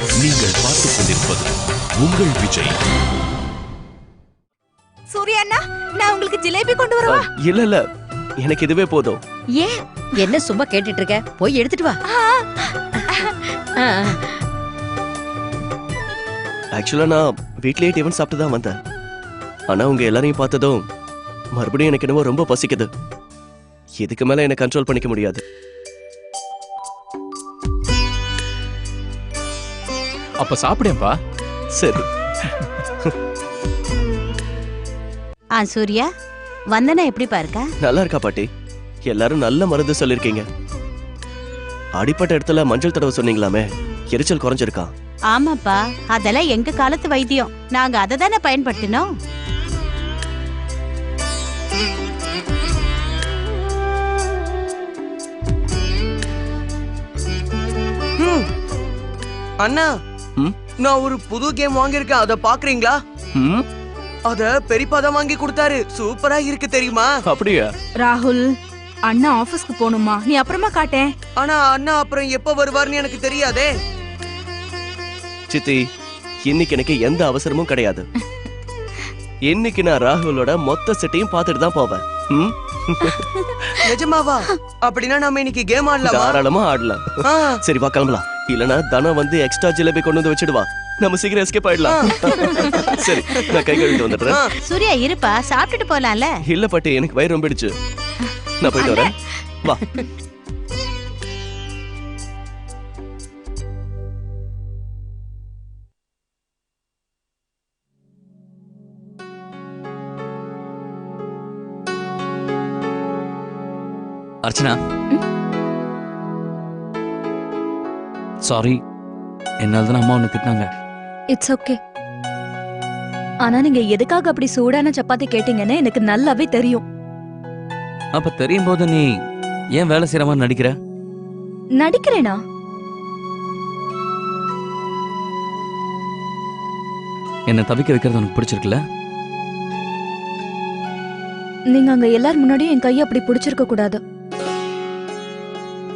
நீங்கள் பார்த்துக் கொண்டிருப்பது உங்கள் விஜய். சூர்யா அண்ணா, நான் உங்களுக்கு ஜிலேபி கொண்டு வரவா? இல்ல எனக்கு இதுவே போதும். ஏன் என்ன சும்மா கேட்டுட்டு இருக்க? போய் எடுத்துட்டு வா. ஆக்சுவலா நான் வீட்லயே டிஃபன் சாப்பிட்டு தான் வந்தேன். ஆனா உங்க எல்லாரையும் பார்த்ததும் மறுபடியும் எனக்கு என்னவோ ரொம்ப பசிக்குது. இதுக்கு மேல என்ன கண்ட்ரோல் பண்ணிக்க முடியாது. அப்ப சாப்பிடேன்பா. சரி. சூர்யா, வந்தனா எப்படி பாருக்கா? நல்லா இருக்கா பாட்டி? எல்லாரும் நல்ல மருந்து சொல்லிருக்கீங்க. அடிப்பட்ட இடத்துல மஞ்சள் தடவை சொன்னீங்களாமே, எரிச்சல் குறைஞ்சிருக்கா? ஆமாப்பா, அதெல்லாம் எங்க காலத்து வைத்தியம். நாங்க அதை தானே பயன்படுத்தினோம். அண்ணா, நான் ஒரு புது கேம் வாங்கியிருக்கேன், அத பாக்குறீங்களா? அத பெரியப்பா தான் வாங்கி கொடுத்தாரு. சூப்பரா இருக்கு தெரியுமா? அப்படியா? ராகுல், அண்ணா ஆபீஸ்க்கு போணுமா? நீ அப்புறமா காட்டேன். ஆனா அண்ணா அப்புறம் எப்ப வருவார்னு எனக்கு தெரியாதே. சித்தி, இன்னைக்கு எனக்கு எந்த அவசரமும் கிடையாது. இன்னைக்கு நான் ராகுலோட மொத்த செட்டையும் பார்த்துட்டு தான் போவேன். நிஜமாவா? அப்படின்னா நாம இன்னைக்கு கேம் ஆடலாம். தாராளமா ஆடலாம். சரி வா கிளம்பலாம். இல்லனா தன வந்து எக்ஸ்ட்ரா ஜிலேபி கொண்டு வந்து வச்சிடுவா. நம்ம சீக்கிரம் எஸ்கேப் ஆயிடலாம். சரி, நான் கை கழுவிட்டு வந்துடுறேன். சூர்யா இருப்பா, சாப்பிட்டுட்டு போலாம்ல. இல்ல பாட்டி, எனக்கு வயிறு ரொம்பிடுச்சு. நான் போயிட்டு வரேன். வா. அர்ச்சனா, சாரி, என்னால தான் அம்மா ஒண்ணு திட்டினாங்க. It's okay. ஆனா நீங்க எதுக்காக அப்படி சூடான சப்பாத்தி கேட்டீங்கன்னு எனக்கு நல்லாவே தெரியும். அப்ப தெரியும் போது நீ ஏன் வேலை செய்யற மாதிரி நடிக்கிற? நடிக்கிறேனா? என்ன தவிக்க வைக்கிறது உனக்கு பிடிச்சிருக்குல்ல? நீங்க அங்க எல்லாரும் முன்னாடியும் என் கையை அப்படி பிடிச்சிருக்க கூடாது.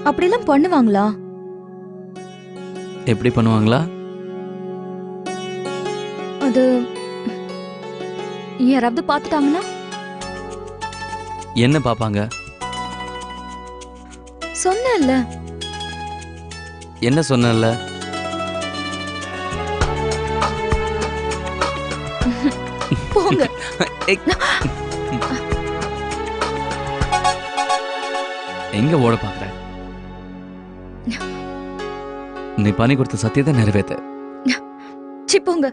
அப்படிலாம் பண்ணுவாங்களா? எப்படி பண்ணுவாங்களா? அது யாராவது பாத்துட்டாங்கன்னா? என்ன பாப்பாங்க? சொன்னேன்ல. என்ன சொன்னல? போங்க. எங்க ஓட பாக்குற? நீ பண்ணி கொடுத்த சத்தியத்தை நிறைவேற்ற. போங்க.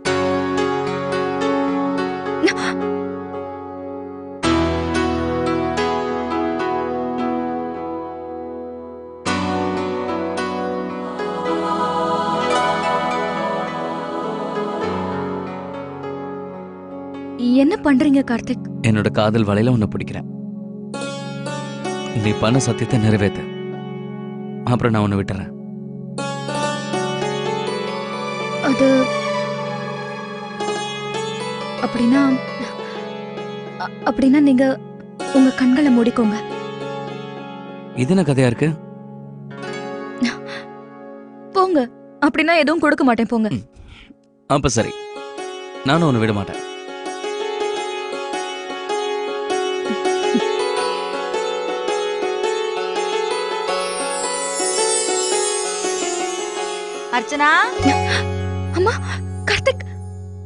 என்ன பண்றீங்க கார்த்திக்? என்னோட காதல் வலையில உன்னை பிடிக்கிறேன். நீ பண்ண சத்தியத்தை நிறைவேற்ற, அப்புறம் நான் உன்னை விட்டுறேன். அது அப்படின்னா நீங்க உங்க கண்களை மூடிக்கோங்க. இது என்ன கதையா இருக்கு? போங்க. அப்படின்னா எதுவும் கொடுக்க மாட்டேன். போங்க. அப்ப சரி, நானும் உன்னை விட மாட்டேன். அர்ச்சனா, அம்மா, கார்த்திக்,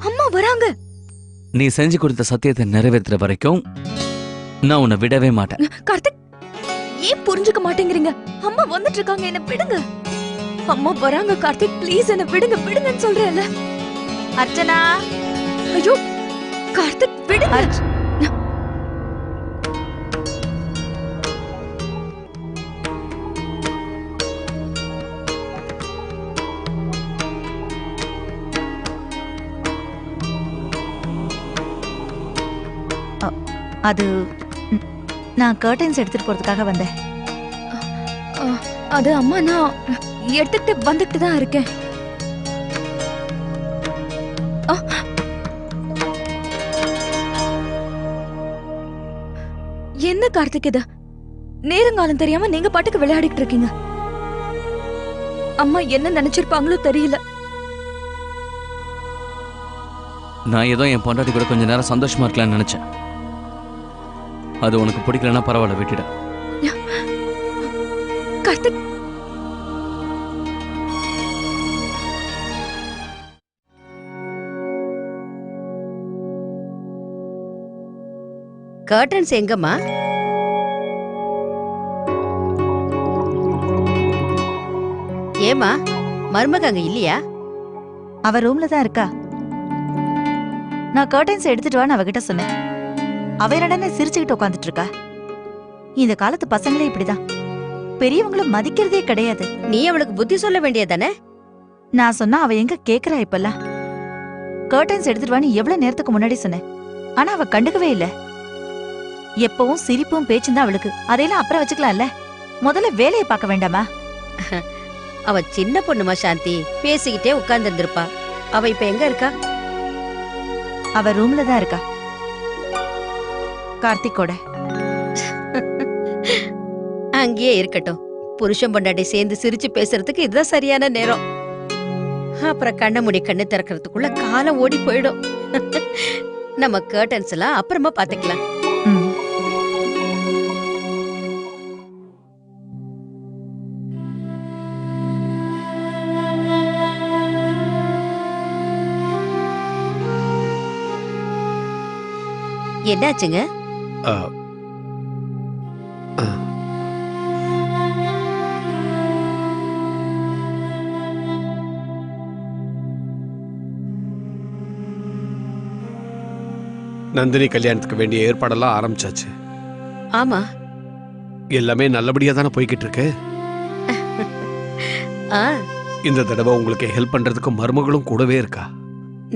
அம்மா வராங்க. நீ செஞ்சு கொடுத்த சத்தியத்தை நிறைவேற்றுற வரைக்கும் நான் உன்னை விடவே மாட்டேன். கார்த்திக், ஏன் புரிஞ்சுக்க மாட்டேங்கிறீங்க? அம்மா வந்துட்டு இருக்காங்க, என்ன விடுங்க. அம்மா வராங்க கார்த்திக், ப்ளீஸ் என்ன விடுங்க. விடுங்கன்னு சொல்றேன்ல. அர்ச்சனா. ஐயோ கார்த்திக், விடுங்க. அது நான் கர்டன்ஸ் எடுத்துட்டு போறதுக்காக வந்தேன். அது அம்மா, நான் எடுத்துட்டு வந்துட்டு தான் இருக்கேன். என்ன கார்த்திக் இது? நேரங்காலம் தெரியாம நீங்க பாட்டுக்கு விளையாடிட்டு இருக்கீங்க. அம்மா என்ன நினைச்சிருப்பாங்களோ தெரியல. நான் ஏதோ என் பொண்டாட்டி கூட கொஞ்ச நேரம் சந்தோஷமா இருக்கலாம்னு நினைச்சேன். அது உனக்கு பிடிக்கலன்னா பரவாயில்ல, விட்டுட. கார்த்திக், கர்டன்ஸ் எங்கம்மா? ஏமா மருமக அங்க இல்லையா? அவ ரூம்ல தான் இருக்கா. நான் கர்டைன்ஸ் எடுத்துட்டு வான்னு அவகிட்ட சொன்னேன். அவ என்னடா சிரிச்சுக்கிட்டு உட்காந்துட்டு இருக்கா. இந்த காலத்து பசங்களே இப்படிதான், பெரியவங்களும் மதிக்கிறதே கிடையாது. நீ அவளுக்கு புத்தி சொல்ல வேண்டியதானே? நான் சொன்னா அவ எங்க கேக்குறா இப்பெல்லாம். கர்டைன்ஸ் எடுத்துட்டு வான்னு எவ்வளவு நேரத்துக்கு முன்னாடி சொன்னேன், ஆனா அவ கண்டுக்கவே இல்ல. எப்பவும் சிரிப்பும் பேச்சும் தான் அவளுக்கு. அதையெல்லாம் அப்புறம் வச்சுக்கலாம்ல, முதல்ல வேலையை பார்க்க வேண்டாமா? அவ சின்ன பொண்ணுமா சாந்தி, பேசிக்கிட்டே உட்கார்ந்து இருந்திருப்பா. அவ இப்ப எங்க இருக்கா? அவ ரூம்ல தான் இருக்கா, கார்த்திக்கோட. அங்கேயே இருக்கட்டும். புருஷன் பொண்டாட்டி சேர்ந்து சிரிச்சு பேசுறதுக்கு இதுதான் சரியான நேரம். அப்புறம் கண்ண மூடி கண்ணு திறக்கிறதுக்குள்ள காலம் ஓடி போயிடும். நம்ம கர்டன்ஸ் எல்லாம் அப்புறமா பாத்துக்கலாம். ம். என்னாச்சுங்க? ஆ, ஆ. நந்தினி கல்யாணத்துக்கு வேண்டிய ஏற்பாடெல்லாம் ஆரம்பிச்சாச்சு. ஆமா. எல்லாமே நல்லபடியா தானே போய்கிட்டு இருக்கு. ஆ, இந்த தடவை உங்களுக்கு ஹெல்ப் பண்றதுக்கு மருமகளும் கூடவே இருக்கா.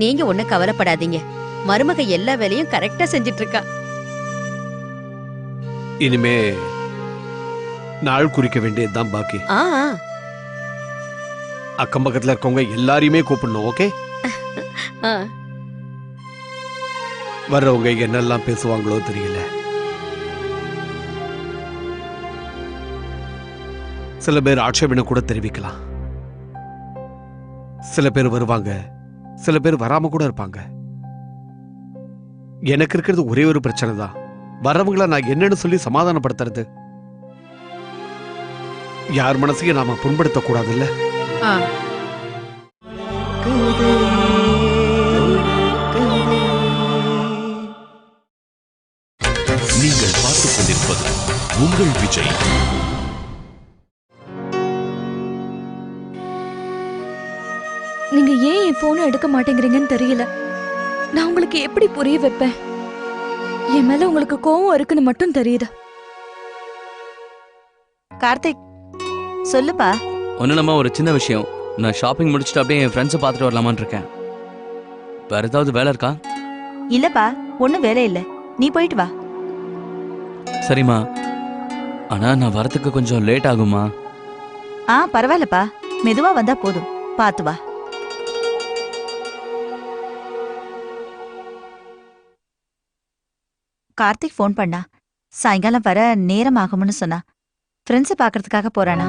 நீங்க ஒண்ணும் கவலைப்படாதீங்க. மருமக எல்லா வேலையும் கரெக்டா செஞ்சிட்டு இருக்கா. இனிமே நாள் குறிக்க வேண்டியதுதான் பாக்கி. ஆ, அக்கம் பக்கத்துல இருக்கவங்க எல்லாரையுமே கூப்பிடணும். ஓகே, ஆ. வர்றவங்க என்னெல்லாம் பேசுவாங்களோ தெரியல. சில பேர் ஆட்சேபனை கூட தெரிவிக்கலாம். சில பேர் வருவாங்க, சில பேர் வராம கூட இருப்பாங்க. எனக்கு இருக்கிறது ஒரே ஒரு பிரச்சனை தான், வரவங்கள நான் என்னன்னு சொல்லி சமாதானப்படுத்துறது. யார் மனசையும் நாம புண்படுத்த கூடாதுல்ல. ஆ. நீங்கள் பார்த்துக் கொண்டிருப்பது உங்கள் விஜய். நீங்க ஏன் என் போனை எடுக்க மாட்டேங்கிறீங்கன்னு தெரியல. நான் உங்களுக்கு எப்படி புரிய வைப்பேன்? என் மேல உங்களுக்கு கோவம் இருக்குன்னு மட்டும் தெரியுது. கார்த்திக், சொல்லுப்பா. ஒன்றும் ஒரு சின்ன விஷயம். நான் ஷாப்பிங் முடிச்சுட்டு அப்படியே என் ஃப்ரெண்ட்ஸை பார்த்துட்டு வரலாமான்னு இருக்கேன். வேற ஏதாவது வேலை இருக்கா? இல்லப்பா, ஒண்ணும் வேலை இல்ல, நீ போயிட்டு வா. சரிம்மா, ஆனா நான் வரத்துக்கு கொஞ்சம் லேட் ஆகுமா? பரவாயில்லப்பா, மெதுவா வந்தா போதும், பாத்து வா. கார்த்திக் ஃபோன் பண்ணா, சாயங்காலம் வர நேரம் ஆகும்னு சொன்னா. ஃப்ரெண்ட்ஸை பார்க்கறதுக்காக போறானா?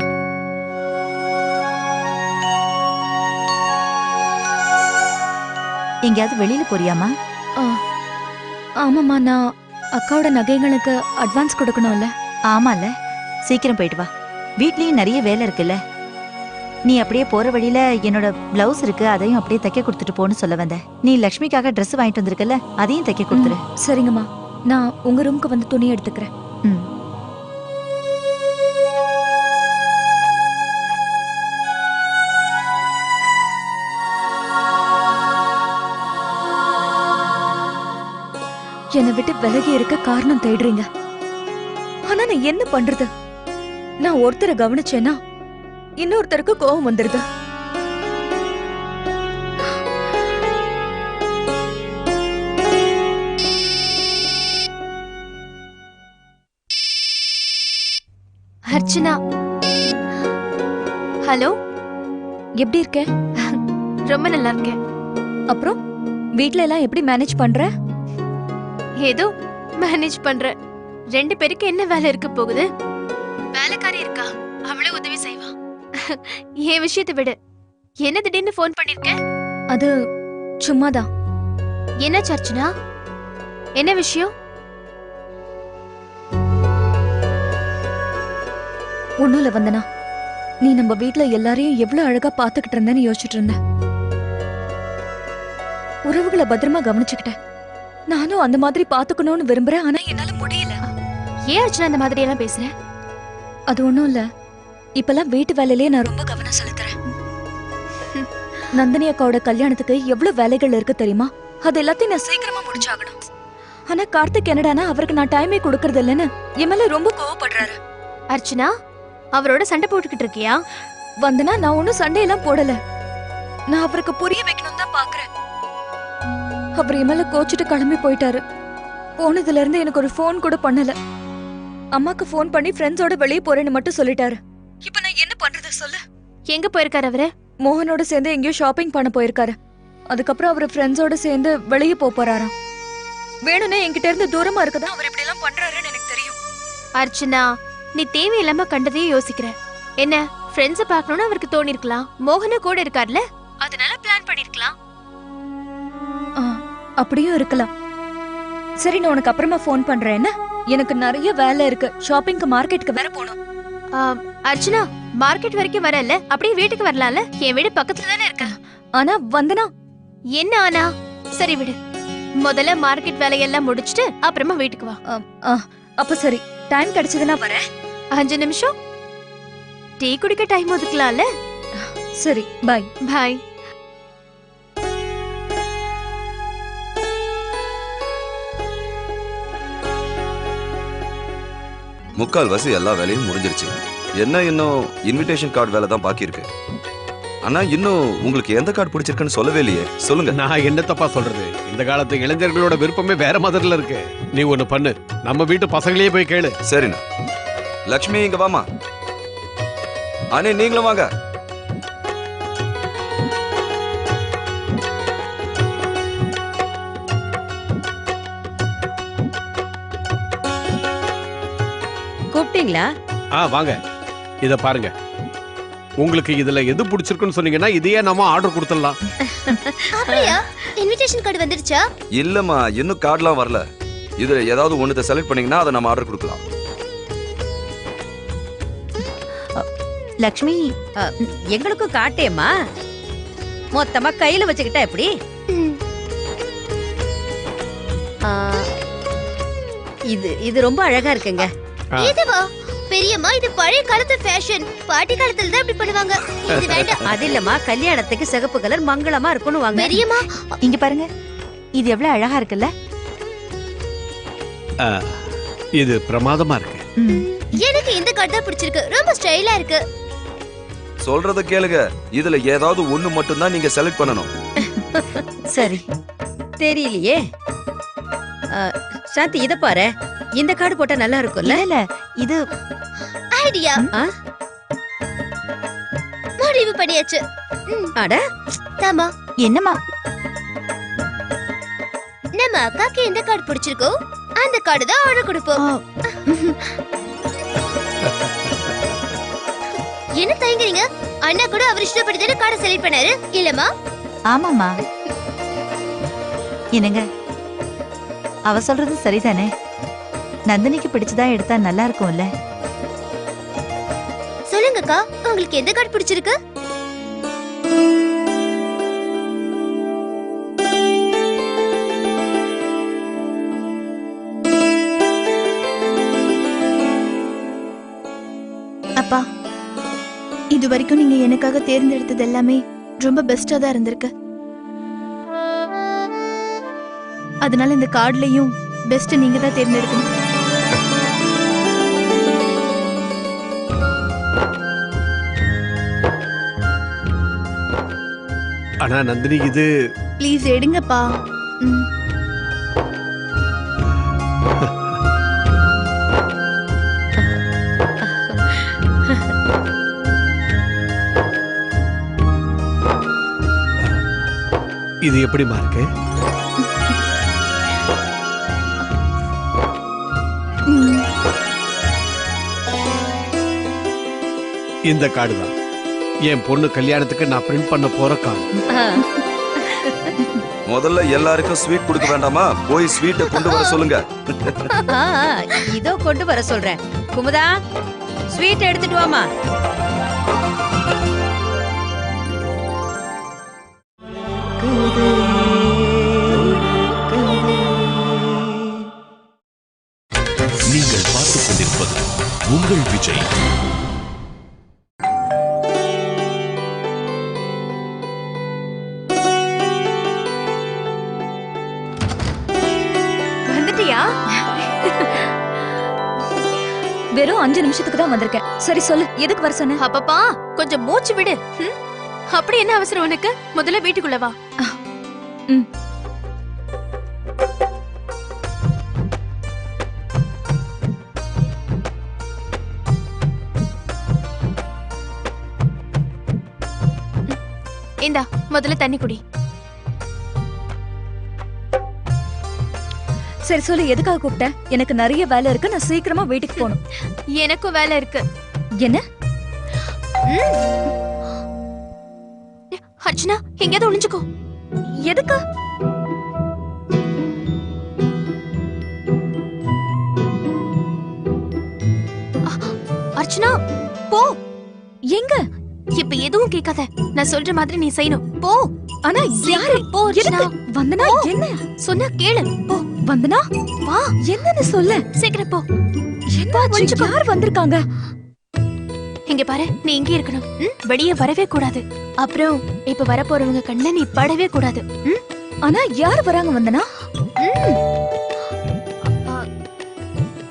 எங்கேயாவது வெளியில போறியாமா? ஆமாம்மா, நான் அக்காவோட நகைகளுக்கு அட்வான்ஸ் கொடுக்கணும்ல. ஆமால, சீக்கிரம் போயிட்டு வா. வீட்லயும் நிறைய வேலை இருக்குல்ல. நீ அப்படியே போற வழியில என்னோட பிளவுஸ் இருக்கு, அதையும் அப்படியே தைக்க கொடுத்துட்டு போன்னு சொல்ல வந்த. நீ லக்ஷ்மிக்காக ட்ரெஸ் வாங்கிட்டு வந்திருக்கல, அதையும் தைக்க கொடுத்துரு. சரிங்கம்மா, நான் உங்க ரூமுக்கு வந்து துணி எடுத்துக்கிறேன். ம். என்னை விட்டு விலகி இருக்க காரணம் தேடுறீங்க. ஆனா நான் என்ன பண்றது? நான் ஒருத்தரை கவனிச்சேன்னா இன்னொருத்தருக்கு கோவம் வந்துருது. அர்ச்சனா, ஹலோ, எப்படி இருக்க? ரொம்ப நல்லா இருக்கேன். அப்புறம் வீட்ல எல்லாம் எப்படி மேனேஜ் பண்ற? ஏதோ மேனேஜ் பண்ற. 2 பேருக்கு என்ன வேலை இருக்க போகுது? வேலைக்காரி இருக்கா, அவளே உதவி செய்வா. என் விஷயத்தை விடு, என்ன திடீர்னு ஃபோன் பண்ணிருக்க? அது சும்மாதான். என்ன சர்ச்சனா? என்ன விஷயம்? ஒண்ணும் இல்ல வந்தனா, நீ நம்ம வீட்ல எல்லாரையும் எவ்வளவு அழகா பாத்துக்கிட்டு இருந்தேன்னு யோசிச்சுட்டு இருந்தேன். உறவுகளை பத்திரமா கவனிச்சுக்கிட்டேன். நானும் அந்த மாதிரி பாத்துக்கணும்னு விரும்புறேன், ஆனா என்னால முடியல. ஏன் அர்ச்சனா இந்த மாதிரி எல்லாம் பேசுற? அது ஒண்ணும் இல்ல, இப்பெல்லாம் வீட்டு வேலையிலேயே நான் ரொம்ப கவனம் செலுத்துறேன். நந்தினி அக்காவோட கல்யாணத்துக்கு எவ்வளவு வேலைகள் இருக்கு தெரியுமா? அது எல்லாத்தையும் நான் சீக்கிரமா முடிச்சாகணும். ஆனா கார்த்திக் என்னடானா அவருக்கு நான் டைமே கொடுக்கறது இல்லைன்னு என் மேல ரொம்ப கோவப்படுறாரு. அர்ச்சனா, அவரோட சண்டை போட்டுக்கிட்டு இருக்கியா? வந்தனா நான் ஒன்னும் சண்டையெல்லாம் போடல. நான் அவருக்கு புரிய வைக்கணும் தான் பாக்குறேன். அவர் என் மேல கோச்சிட்டு கிளம்பி போயிட்டாரு. போனதுல இருந்து எனக்கு ஒரு ஃபோன் கூட பண்ணல. அம்மாக்கு ஃபோன் பண்ணி ஃப்ரெண்ட்ஸோட வெளியே போறேன்னு மட்டும் சொல்லிட்டாரு. இப்ப நான் என்ன பண்றது சொல்லு? எங்க போயிருக்காரு அவரு? மோகனோட சேர்ந்து எங்கேயோ ஷாப்பிங் பண்ண போயிருக்காரு. அதுக்கப்புறம் அவர் ஃப்ரெண்ட்ஸோட சேர்ந்து வெளியே போறாராம். வேணும்னே என்கிட்ட இருந்து தூரமா இருக்கதான் அவர் இப்படி எல்லாம் பண்றாருன்னு எனக்கு தெரியும். அர்ச்சனா, நீ தேவையில்லாம கண்டதையே யோசிக்கிற. என்ன, ஃப்ரெண்ட்ஸ பார்க்கணும்னு அவருக்கு தோணி இருக்கலாம். மோகன கூட இருக்கார்ல, அதனால பிளான் பண்ணிருக்கலாம். ஆ, அப்படியும் இருக்கலாம். சரி, நான் உனக்கு அப்புறமா ஃபோன் பண்றேன். என்ன, எனக்கு நிறைய வேலை இருக்கு. ஷாப்பிங்க்கு மார்க்கெட்டுக்கு வேற போகணும். அர்ச்சனா, மார்க்கெட் வரைக்கும் வரல, அப்படியே வீட்டுக்கு வரலாம்ல? என் வீடு பக்கத்துல தானே இருக்கு. ஆனா வந்தனா. என்ன ஆனா? சரி விடு, முதல்ல மார்க்கெட் வேலையெல்லாம் முடிச்சிட்டு அப்புறமா வீட்டுக்கு வா. அப்ப சரி, டைம் கிடைச்சதுன்னா வரேன். 5 நிமிஷம் டீ குடிக்க டைம் ஒதுக்கலாம்ல? சரி, பாய். பாய். முக்கால்வாசி எல்லா வேலையும் முடிஞ்சிருச்சு. என்ன இன்னும் இன்விடேஷன் கார்டு வேலை தான் பாக்கி இருக்கு. ஆனா இன்னும் உங்களுக்கு எந்த கார்டு பிடிச்சிருக்குன்னு சொல்லவே இல்லையே. சொல்லுங்க. நான் என்ன தப்பா சொல்றது? இந்த காலத்து இளைஞர்களோட விருப்பமே வேற மாதிரில இருக்கு. நீ ஒண்ணு பண்ணு, நம்ம வீட்டு பசங்களையே போய் கேளு. சரிண்ணா. லக்ஷ்மி இங்க வாமா. அண்ணே நீங்களும் வாங்க. கூப்பிட்டீங்களா? வாங்க, இத பாருங்க. உங்களுக்கு இதுல எது பிடிச்சிருக்குன்னு சொன்னீங்கன்னா இதையே நாம ஆர்டர் கொடுத்துடலாம். அப்படியா? இன்விடேஷன் கார்டு வந்துருச்சா? இல்லம்மா, இன்னும் கார்டுலாம் வரல. இதுல ஏதாவது ஒண்ணுத செலக்ட் பண்ணீங்கன்னா அதை நம்ம ஆர்டர் கொடுக்கலாம். லக்ஷ்மி, எங்களுக்கும் காட்டேம்மா. மொத்தமா கையில வச்சுக்கிட்டா எப்படி? ஆ, இது ரொம்ப அழகா இருக்குங்க. இதுவா? பெரியம்மா, இது பழைய காலத்து ஃபேஷன். பாட்டி காலத்துல தான் இப்படி பண்ணுவாங்க. இது வேண்டாம். அது இல்லம்மா, கல்யாணத்துக்கு சிகப்பு கலர் மங்களமா இருக்கும்னு வாங்க. பெரியம்மா, இங்க பாருங்க, இது எவ்வளவு அழகா இருக்குல்ல? இது பிரமாதமா இருக்கு. எனக்கு இந்த கார்டு தான் பிடிச்சிருக்கு. ரொம்ப ஸ்டைலா இருக்கு. சொல்றத கேளுங்க. இதுல ஏதாவது ஒண்ணு மட்டும் தான் நீங்க செலக்ட் பண்ணணும். சரி. தெரியலையே. சாந்தி, இத பாரு. இந்த கார்டு போட்டா நல்லா இருக்கும்ல? இல்ல, இது ஐடியா. முடிவு பண்ணியாச்சு. அட தாமா, என்னம்மா? நம்ம அக்காக்கு எந்த கார்டு பிடிச்சிருக்கோ அந்த கார்டு தான் ஆர்டர் கொடுப்போம். என்ன தயங்குறீங்க? அண்ணா கூட அவர் இஷ்டப்படி தானே கார்டை செலக்ட் பண்ணாரு, இல்லம்மா? ஆமாம்மா. என்னங்க, அவ சொல்றது சரிதானே? நந்தினிக்கு பிடிச்சதா எடுத்தா நல்லா இருக்கும்ல? சொல்லுங்கக்கா, உங்களுக்கு எந்த கார்டு பிடிச்சிருக்கு? அப்பா, இது வரைக்கும் நீங்க எனக்காக தேர்ந்தெடுத்தது எல்லாமே ரொம்ப பெஸ்டா தான் இருந்திருக்கு. அதனால இந்த கார்டுலயும் பெஸ்ட் நீங்க தான் தேர்ந்தெடுக்கணும். ஆனா நந்தினி, இது ப்ளீஸ் எடுங்கப்பா. இது எப்படிமா இருக்கு? இந்த கார்டு தான் என் பொண்ணு கல்யாணத்துக்கு நான் பிரிண்ட் பண்ண போற கார்டு. முதல்ல எல்லாருக்கும் ஸ்வீட் கொடுக்க வேண்டாமா? போய் ஸ்வீட்டை கொண்டு வர சொல்லுங்க. ஆ, இதோ கொண்டு வர சொல்றேன். குமுதா, ஸ்வீட் எடுத்துட்டு வாமா. நீங்கள் பார்த்துக் கொண்டிருப்பது உங்கள் விஜய். வந்துட்டியா? வெறும் 5 நிமிஷத்துக்கு தான் வந்திருக்கேன். சரி சொல்லு, எதுக்கு வர சொன்ன? அப்பப்பா கொஞ்சம் மூச்சு விடு. அப்படி என்ன அவசரம் உனக்கு? முதல்ல வீட்டுக்குள்ள வா. ம். இந்தா முதல்ல தண்ணி குடி. சரி சொல்லு, எதுக்காக கூப்பிட்ட? எனக்கு நிறைய வேலை இருக்கு, நான் சீக்கிரமா வீட்டுக்கு போகணும். எனக்கும் வேலை இருக்கு. என்ன? அர்ச்சனா, எங்கேயாவது ஒளிஞ்சுக்கோ. எதுக்கு? அர்ச்சனா போ. எங்க? இப்ப எதுவும் கேட்காத. நான் சொல்ற மாதிரி நீ செய்யணும். போ. ஆனா யாரு? போ அர்ச்சனா. வந்தனா என்ன சொன்னா கேளு. போ. வந்தனா வா. என்னன்னு சொல்ல. சீக்கிரம் போ. என்ன? யார் வந்திருக்காங்க? இங்க பாரு, நீ இங்கே இருக்கணும். வெளியே வரவே கூடாது. அப்புறம் இப்ப வர போறவங்க கண்ணுல நீ படவே கூடாது. ஆனா யார் வராங்க வந்தனா?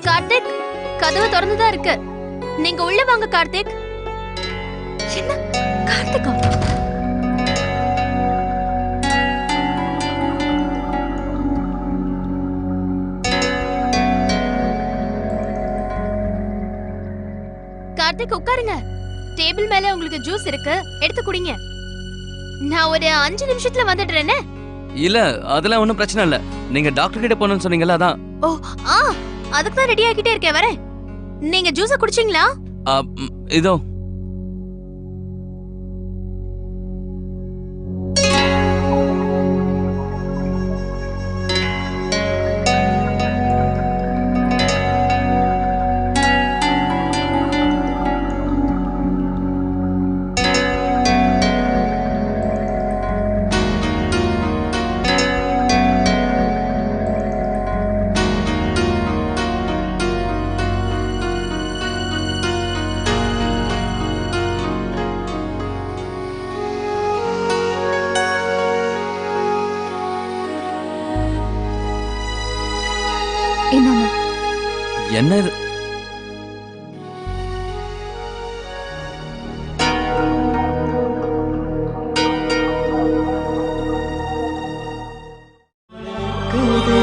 கார்த்திக், கதவு திறந்துதான் இருக்கு. நீங்க உள்ள வாங்க கார்த்திக். என்ன? கார்த்திகா? கார்த்திக் உட்காருங்க. டேபிள் மேல உங்களுக்கு ஜூஸ் இருக்கு, எடுத்து குடிங்க. நான் ஒரு 5 நிமிஷத்துல வந்துடுறேனே. இல்ல அதெல்லாம் ஒன்றும் பிரச்சனை இல்ல. நீங்க டாக்டர் கிட்ட போகணும்னு சொன்னீங்கல்ல, அதான். ஓ, அதுக்கு தான் ரெடி ஆகிட்டே இருக்கேன், வரேன். நீங்க ஜூஸ குடிச்சீங்களா? இதோ. என்னங்க? என்ன இது? கூடு